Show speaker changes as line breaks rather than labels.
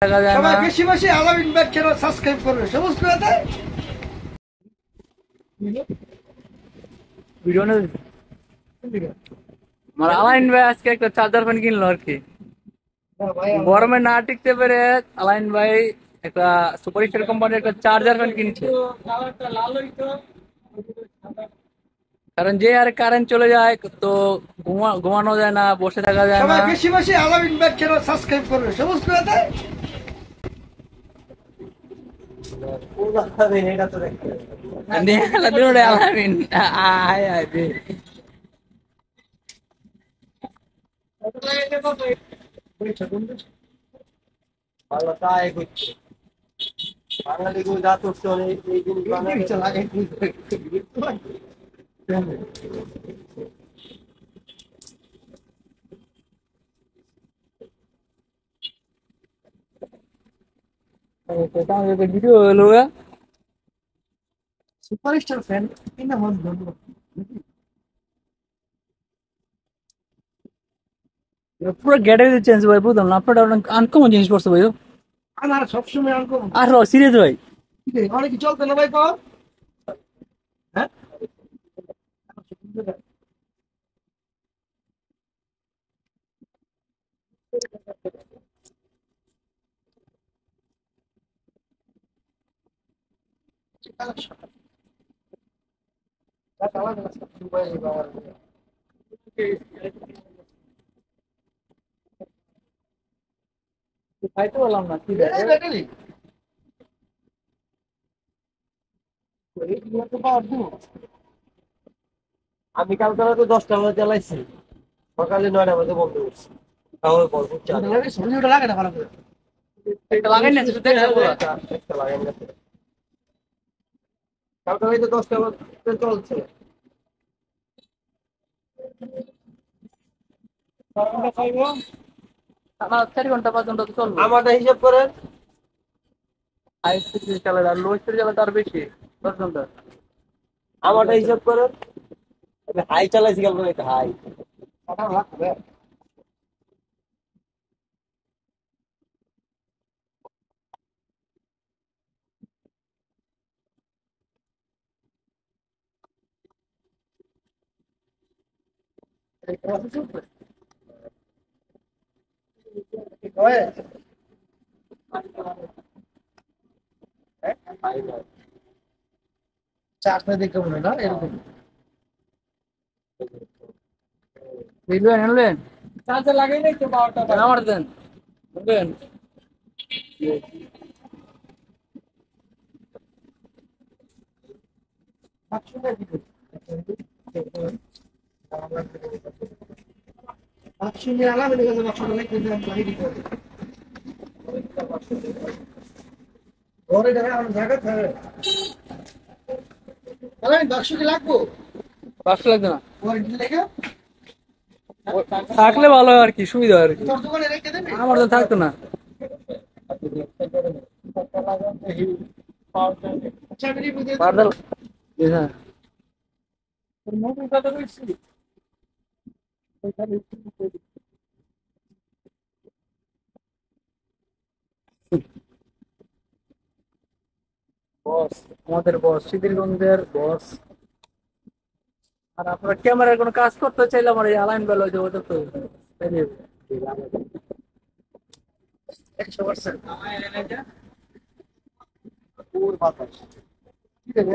দেখা যায়
সবাই
না।
বেশি বেশি আলামিন ভাই চ্যানেল সাবস্ক্রাইব করবে সবুজ করে দেয়।
ভিডিও নেই। আমার আলাইন ভাই আজকে একটা চার্জার ফ্যান কিনলো আর কি। গরমে না টিকতে পেরে আলাইন ভাই একটা সুপার স্টার কোম্পানির একটা চার্জার ফ্যান কিনছে। কারণ যে আর কারেন্ট চলে যায় তো ঘুমানো যায় না, বসে থাকা যায়
সবাই
না।
বেশি বেশি আলামিন ভাই চ্যানেল সাবস্ক্রাইব করবে সবুজ করে দেয়।
আলামিন আয় আয় দে।
বাঙালি যা করছে এই জিনিস
ভিডিও হলো
সুপারস্টার ফ্যান কিনা মন ধন্য।
পুরো গ্যাটারি চেঞ্জ ভাই, বুঝলাম না আপনার আনকমন জিনিস পড়ছে ভাই।
আমার সবসময় আনকম
আর সিরিয়াস ভাই।
অনেক কি চলতে না ভাই কর। হ্যাঁ
খাইতে বললাম না কি
ব্যাটারি
আমি কালকে তো 10টা বাজে চালাইছি, সকালে 9টা বাজে বন্ধ করছি। তাহলে বলবো চার
ওটা লাগে না ভালো করে।
এটা লাগাই না শুধু দেখে বলা।
একটা লাগাই না। কালকে তো 10টা বাজে চলছে।
আমার 4 ঘন্টা 5 ঘন্টা তো চলবে।
আমারটা হিসাব করেন।
হাই স্পিড চালালে আর লো স্পিড চালাতে আর বেশি 10 ঘন্টা।
আমারটা হিসাব করেন। আমি হাই চালাইছি কালকে, এটা হাই।
চারটা দেখে মনে না এরকম
বুঝলেন আনলেন চার্জার লাগাই নাই তো 12টা আমার দেন বুঝলেন।
শুনে আলামিন কাছে বাক্সটা লাইক করে দিলাম লাইক দিতে হবে। ঘরে দেখা আমার জায়গা থাকে আলামিন বাক্স কি লাগবো?
বাক্স লাগবে না,
ঘরে দিলে লেখা
থাকলে ভালো হয় আর কি, সুবিধা হয় আর কি।
তোর দোকানে রেখে দেবে।
আমার তো থাকতো না।
চাকরি বুঝে
পারদাল হ্যাঁ। বস, আমাদের বস সিদ্ধিরগঞ্জের বস। আর আপনার ক্যামেরার কোনো কাজ করতে চাইলে আমার এই আলাইন বেল যোগাযোগ করুন।
100%।
পুর বাতাস।
কি দেবে?